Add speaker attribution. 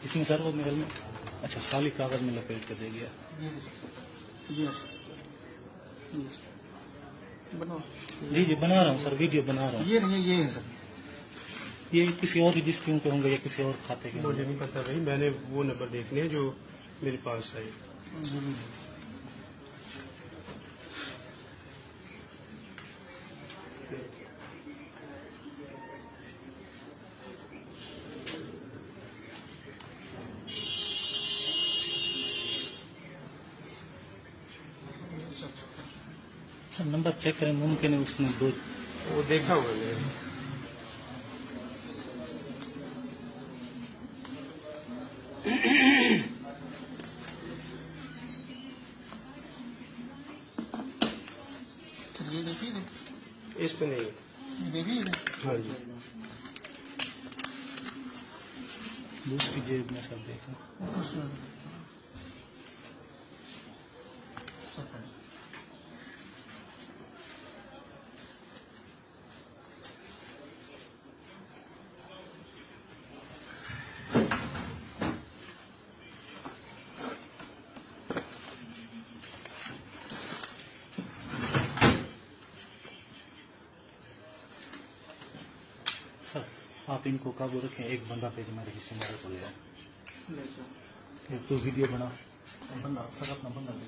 Speaker 1: इसमें सर वो मेल में अच्छा खाली कागज में लपेट कर दे गया। जी जी बना रहा हूँ सर, वीडियो बना रहा हूँ।
Speaker 2: ये नहीं, ये है सर,
Speaker 1: ये किसी और रजिस्ट्रियों के होंगे या किसी और खाते के?
Speaker 3: मुझे नहीं पता भाई, मैंने वो नंबर देखने हैं जो मेरे पास है।
Speaker 1: नंबर चेक करें, मुमकिन है उसमें दो।
Speaker 3: वो देखा हुआ है।
Speaker 2: ये देखिए,
Speaker 3: इस पे नहीं
Speaker 2: देखिए।
Speaker 3: हाँ जी,
Speaker 1: दूसरी जेब में सब देखा। सर आप इनको काबू रखें, एक बंदा पे मैं रजिस्टर मारे को ले जाऊँ। तो वीडियो बना बंदा सर, अपना बंदा ले